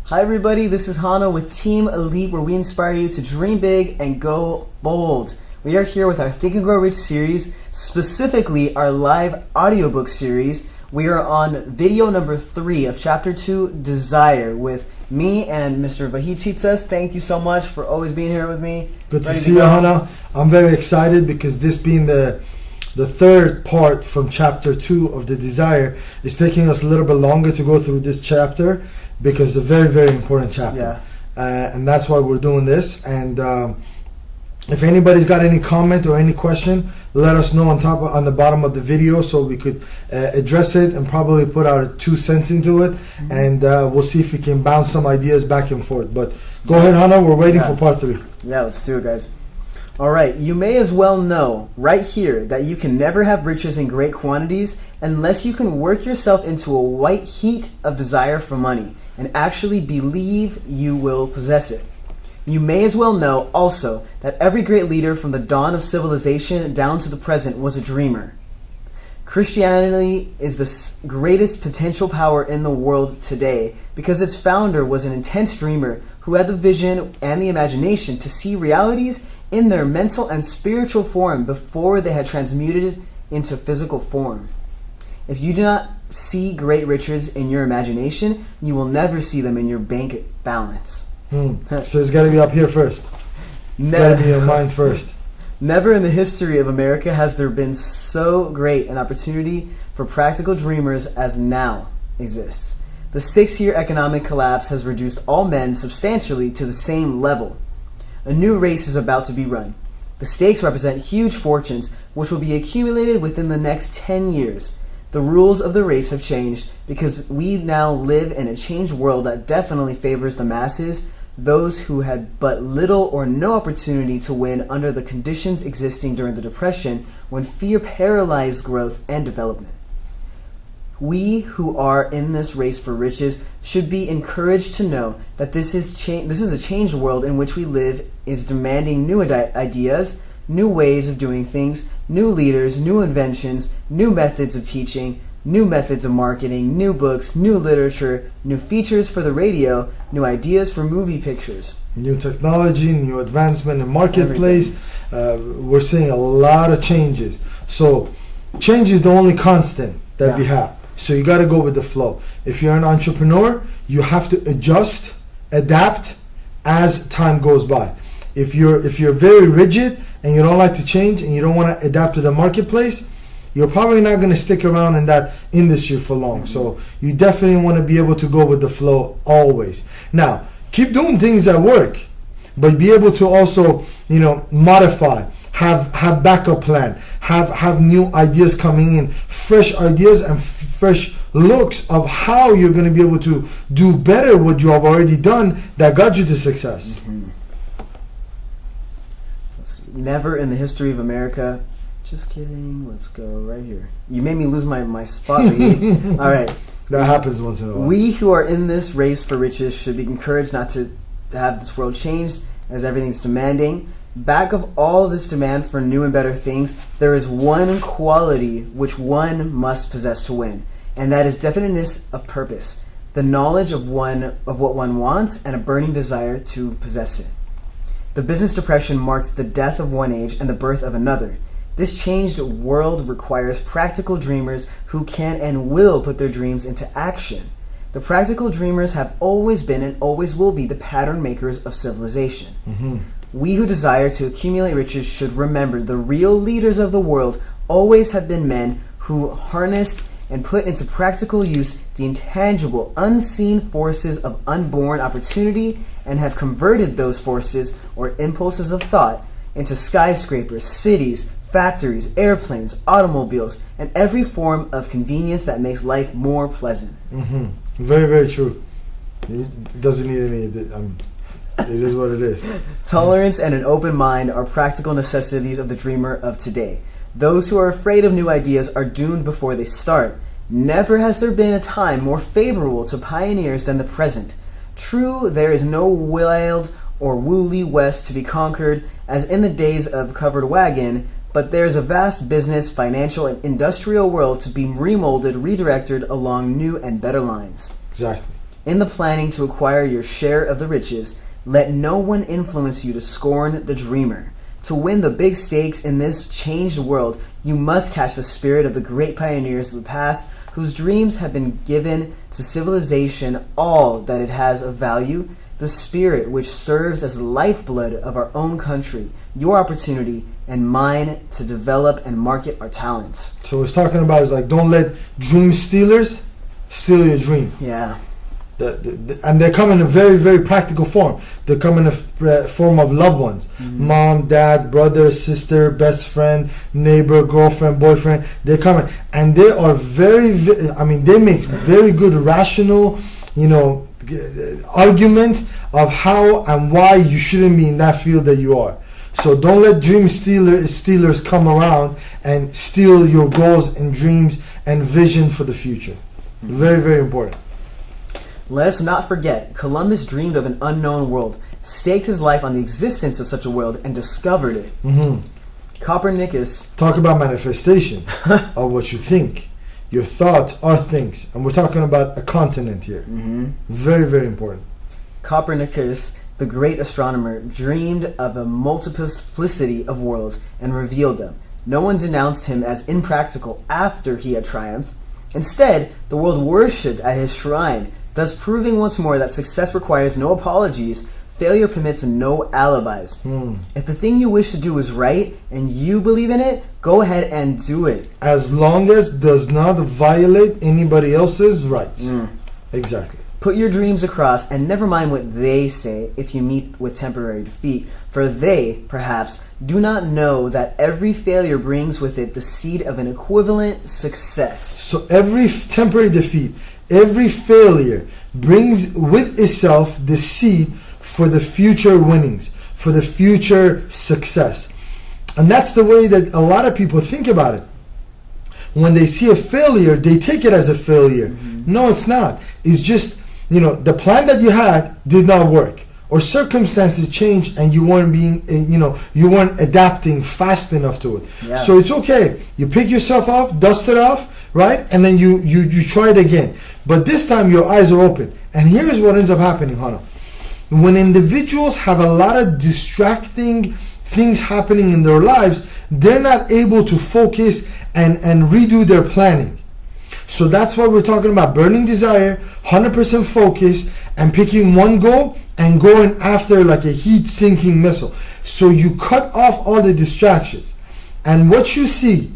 Hi everybody, this is Hana with Team Elite, where we inspire you to dream big and go bold. We are here with our Think and Grow Rich series, specifically our live audiobook series. We are on video number 3 of chapter 2, Desire, with me and Mr. Vahichitas. Thank you so much for always being here with me. Good to see you, Hana. I'm very excited because this being the third part from chapter 2 of the Desire, is taking us a little bit longer to go through this chapter because it's a very, very important chapter. Yeah. And that's why we're doing this. And if anybody's got any comment or any question, let us know on the bottom of the video so we could address it and probably put our 2 cents into it. Mm-hmm. And we'll see if we can bounce some ideas back and forth. But go ahead, Hana. We're waiting for part 3. Yeah, let's do it, guys. All right, you may as well know right here that you can never have riches in great quantities unless you can work yourself into a white heat of desire for money and actually believe you will possess it. You may as well know also that every great leader from the dawn of civilization down to the present was a dreamer. Christianity is the greatest potential power in the world today because its founder was an intense dreamer who had the vision and the imagination to see realities in their mental and spiritual form before they had transmuted it into physical form. If you do not see great riches in your imagination, you will never see them in your bank balance. So it's got to be up here first. It's got to be in your mind first. Never in the history of America has there been so great an opportunity for practical dreamers as now exists. The 6-year economic collapse has reduced all men substantially to the same level. A new race is about to be run. The stakes represent huge fortunes which will be accumulated within the next 10 years. The rules of the race have changed because we now live in a changed world that definitely favors the masses, those who had but little or no opportunity to win under the conditions existing during the Depression when fear paralyzed growth and development. We who are in this race for riches should be encouraged to know that this is a changed world in which we live is demanding new ideas, new ways of doing things, new leaders, new inventions, new methods of teaching, new methods of marketing, new books, new literature, new features for the radio, new ideas for movie pictures. New technology, new advancement in marketplace. We're seeing a lot of changes. So change is the only constant that we have. So you got to go with the flow. If you're an entrepreneur, you have to adjust, adapt as time goes by. If you're very rigid and you don't like to change and you don't want to adapt to the marketplace, you're probably not going to stick around in that industry for long. So you definitely want to be able to go with the flow always. Now, keep doing things that work, but be able to also, modify, have backup plan, have new ideas coming in, fresh ideas and fresh looks of how you're going to be able to do better what you have already done that got you to success. Mm-hmm. Never in the history of America. Just kidding. Let's go right here. You made me lose my spot. All right. That happens once in a while. We who are in this race for riches should be encouraged not to have this world changed as everything's demanding. Back of all this demand for new and better things, there is one quality which one must possess to win, and that is definiteness of purpose, the knowledge of what one wants, and a burning desire to possess it. The business depression marked the death of one age and the birth of another. This changed world requires practical dreamers who can and will put their dreams into action. The practical dreamers have always been and always will be the pattern makers of civilization. Mm-hmm. We who desire to accumulate riches should remember the real leaders of the world always have been men who harnessed and put into practical use the intangible, unseen forces of unborn opportunity and have converted those forces or impulses of thought into skyscrapers, cities, factories, airplanes, automobiles, and every form of convenience that makes life more pleasant. Mm-hmm. Very, very true. It doesn't need any... it is what it is. Tolerance and an open mind are practical necessities of the dreamer of today. Those who are afraid of new ideas are doomed before they start. Never has there been a time more favorable to pioneers than the present. True, there is no wild or woolly west to be conquered, as in the days of covered wagon, but there is a vast business, financial, and industrial world to be remolded, redirected along new and better lines. Exactly. In the planning to acquire your share of the riches, let no one influence you to scorn the dreamer. To win the big stakes in this changed world, you must catch the spirit of the great pioneers of the past whose dreams have been given to civilization all that it has of value, the spirit which serves as the lifeblood of our own country, your opportunity, and mine to develop and market our talents. So what's talking about is like, don't let dream stealers steal your dream. Yeah. And they come in a very, very practical form. They come in a form of loved ones. Mm-hmm. Mom, dad, brother, sister, best friend, neighbor, girlfriend, boyfriend. They come in. And they are they make very good rational, arguments of how and why you shouldn't be in that field that you are. So don't let dream stealers come around and steal your goals and dreams and vision for the future. Mm-hmm. Very, very important. Let us not forget, Columbus dreamed of an unknown world, staked his life on the existence of such a world, and discovered it. Mm-hmm. Copernicus... Talk about manifestation of what you think. Your thoughts are things. And we're talking about a continent here. Mm-hmm. Very, very important. Copernicus, the great astronomer, dreamed of a multiplicity of worlds and revealed them. No one denounced him as impractical after he had triumphed. Instead, the world worshipped at his shrine, thus proving once more that success requires no apologies, failure permits no alibis. If the thing you wish to do is right and you believe in it, go ahead and do it. As long as it does not violate anybody else's rights. Exactly. Put your dreams across and never mind what they say if you meet with temporary defeat, for they, perhaps, do not know that every failure brings with it the seed of an equivalent success. So every temporary defeat, every failure brings with itself the seed for the future winnings, for the future success. And that's the way that a lot of people think about it. When they see a failure, they take it as a failure. Mm-hmm. No, it's not. It's just, the plan that you had did not work. Or circumstances changed and you weren't you weren't adapting fast enough to it. Yeah. So it's okay. You pick yourself off, dust it off, right? And then you try it again. But this time your eyes are open. And here's what ends up happening, Hana. When individuals have a lot of distracting things happening in their lives, they're not able to focus and redo their planning. So that's why we're talking about burning desire, 100% focus, and picking one goal and going after like a heat-sinking missile. So you cut off all the distractions. And what you see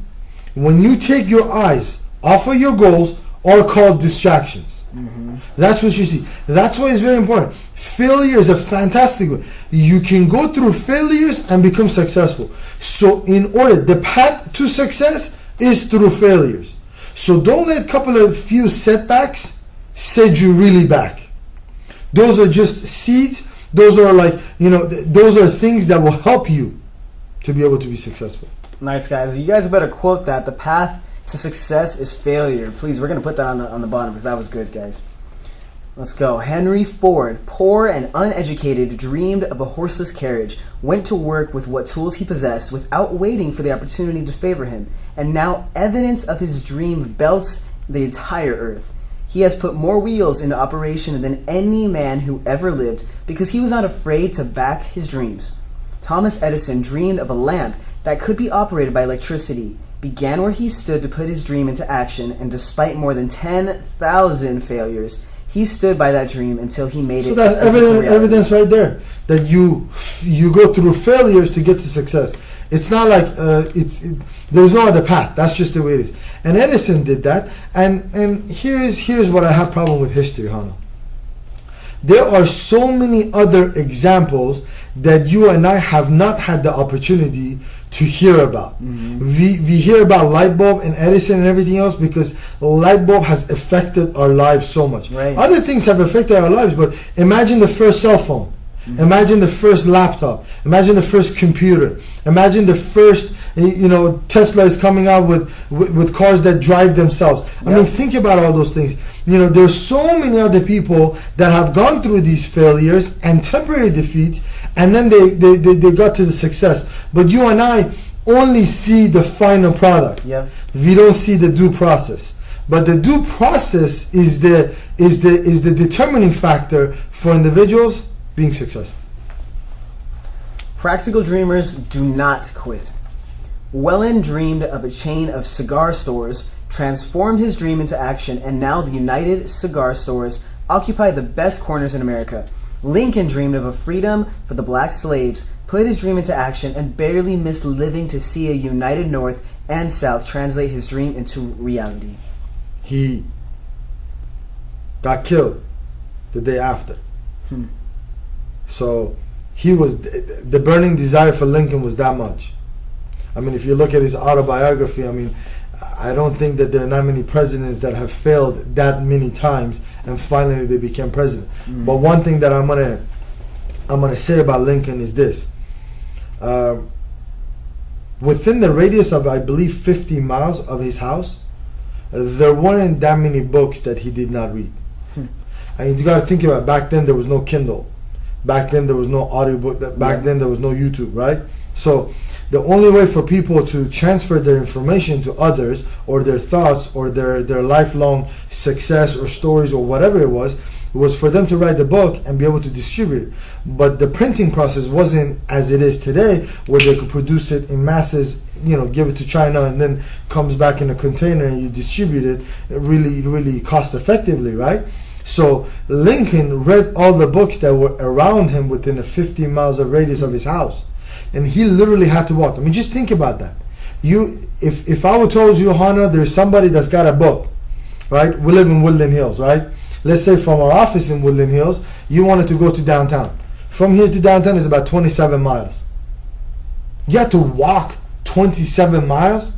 when you take your eyes off of your goals are called distractions. Mm-hmm. That's what you see. That's why it's very important. Failure is a fantastic one. You can go through failures and become successful. So the path to success is through failures. So don't let a few setbacks set you really back. Those are just seeds. Those are those are things that will help you to be able to be successful. Nice, guys. You guys better quote that. The path to success is failure. Please, we're going to put that on the bottom because that was good, guys. Let's go. Henry Ford, poor and uneducated, dreamed of a horseless carriage, went to work with what tools he possessed without waiting for the opportunity to favor him, and now evidence of his dream belts the entire earth. He has put more wheels into operation than any man who ever lived because he was not afraid to back his dreams. Thomas Edison dreamed of a lamp that could be operated by electricity, began where he stood to put his dream into action, and despite more than 10,000 failures, he stood by that dream until he made it. So that's evidence right there that you go through failures to get to success. It's not like there's no other path. That's just the way it is. And Edison did that. And here's what I have problem with history, Hana. There are so many other examples that you and I have not had the opportunity to hear about. Mm-hmm. We hear about light bulb and Edison and everything else because light bulb has affected our lives so much. Right. Other things have affected our lives, but imagine the first cell phone. Mm-hmm. Imagine the first laptop. Imagine the first computer. Imagine the first, Tesla is coming out with cars that drive themselves. Yep. I mean, think about all those things. There's so many other people that have gone through these failures and temporary defeats, and then they got to the success. But you and I only see the final product. Yep. We don't see the due process. But the due process is the determining factor for individuals being successful. Practical dreamers do not quit. Wellen dreamed of a chain of cigar stores, transformed his dream into action, and now the United Cigar Stores occupy the best corners in America. Lincoln dreamed of a freedom for the black slaves, put his dream into action, and barely missed living to see a united North and South translate his dream into reality. He got killed the day after. So the burning desire for Lincoln was that much. I mean, if you look at his autobiography, I mean, I don't think that there are not many presidents that have failed that many times and finally they became president. But one thing that I'm gonna say about Lincoln is this: within the radius of, I believe, 50 miles of his house, there weren't that many books that he did not read. And you got to think about it, back then there was no Kindle, back then there was no audiobook, back then there was no YouTube, right? So the only way for people to transfer their information to others, or their thoughts, or their lifelong success or stories or whatever it was for them to write the book and be able to distribute it. But the printing process wasn't as it is today, where they could produce it in masses, give it to China and then comes back in a container and you distribute it really, really cost effectively, right? So Lincoln read all the books that were around him within a 50 miles of radius of his house. And he literally had to walk. I mean, just think about that. If I would told you, Hannah, there's somebody that's got a book, right? We live in Woodland Hills, right? Let's say from our office in Woodland Hills, you wanted to go to downtown. From here to downtown is about 27 miles. You have to walk 27 miles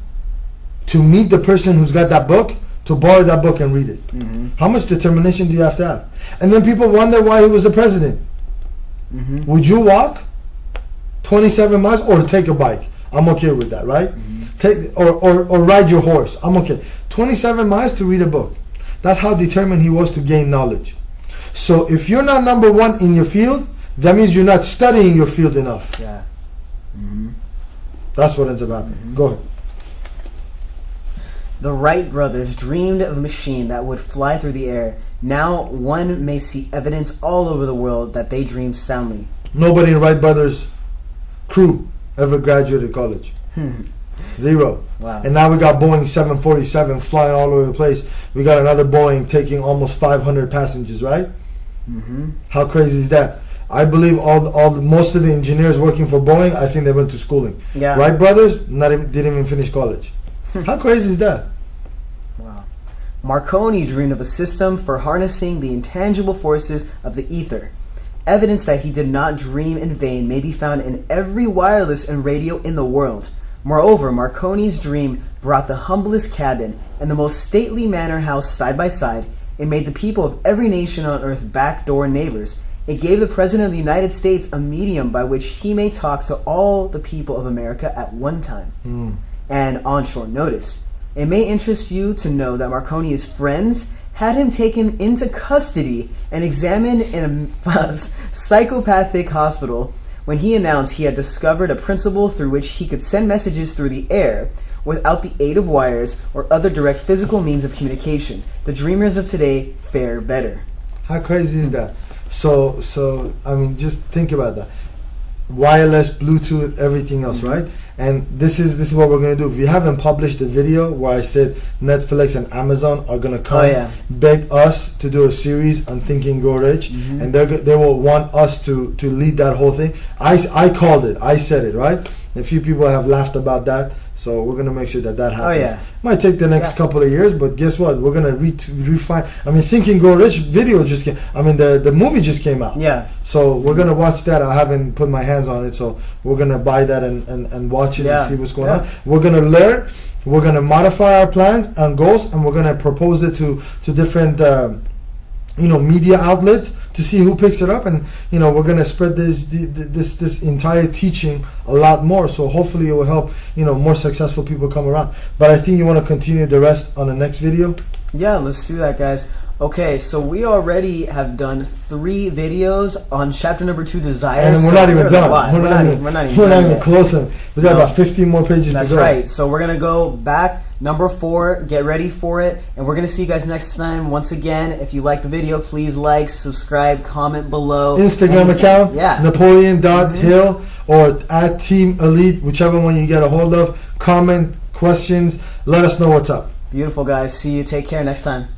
to meet the person who's got that book, to borrow that book and read it. How much determination do you have to have? And then people wonder why he was the president. Would you walk 27 miles or take a bike? I'm okay with that, right? Take or ride your horse. I'm okay. 27 miles to read a book. That's how determined he was to gain knowledge. So if you're not number one in your field, that means you're not studying your field enough. Yeah. That's what it's about. Go ahead. The Wright brothers dreamed of a machine that would fly through the air. Now one may see evidence all over the world that they dreamed soundly. Nobody in Wright brothers crew ever graduated college. Zero. Wow. And now we got Boeing 747 flying all over the place. We got another Boeing taking almost 500 passengers, right? How crazy is that? I believe most of the engineers working for Boeing, I think they went to schooling. Yeah. Wright brothers didn't even finish college. How crazy is that? Wow. Marconi dreamed of a system for harnessing the intangible forces of the ether. Evidence that he did not dream in vain may be found in every wireless and radio in the world. Moreover, Marconi's dream brought the humblest cabin and the most stately manor house side by side. It made the people of every nation on earth backdoor neighbors. It gave the President of the United States a medium by which he may talk to all the people of America at one time. And on short notice. It may interest you to know that Marconi's friends had him taken into custody and examined in a psychopathic hospital when he announced he had discovered a principle through which he could send messages through the air without the aid of wires or other direct physical means of communication. The dreamers of today fare better. How crazy is that? So I mean, just think about that. Wireless, Bluetooth, everything else, right? And this is what we're gonna do. If you haven't published the video where I said Netflix and Amazon are gonna come beg us to do a series on Think and Grow Rich, and they will want us to lead that whole thing. I called it. I said it, right? A few people have laughed about that, so we're gonna make sure that happens. Might take the next couple of years, but guess what? We're gonna refine. I mean, Think and Grow Rich video just came. I mean, the movie just came out. Yeah. So we're gonna watch that. I haven't put my hands on it, so we're gonna buy that and watch it and see what's going on. We're gonna learn. We're gonna modify our plans and goals, and we're gonna propose it to different media outlets to see who picks it up, and we're gonna spread this entire teaching a lot more. So hopefully it will help more successful people come around. But I think you want to continue the rest on the next video. Yeah, let's do that, guys. Okay, so we already have done 3 videos on chapter number 2, Desire. And we're not even done. We're not even done close. We got about 15 more pages to go. That's right. So we're going to go back Number 4, get ready for it. And we're going to see you guys next time. Once again, if you like the video, please like, subscribe, comment below. Instagram account, yeah. Napoleon.Hill or at Team Elite, whichever one you get a hold of. Comment, questions, let us know what's up. Beautiful, guys. See you. Take care next time.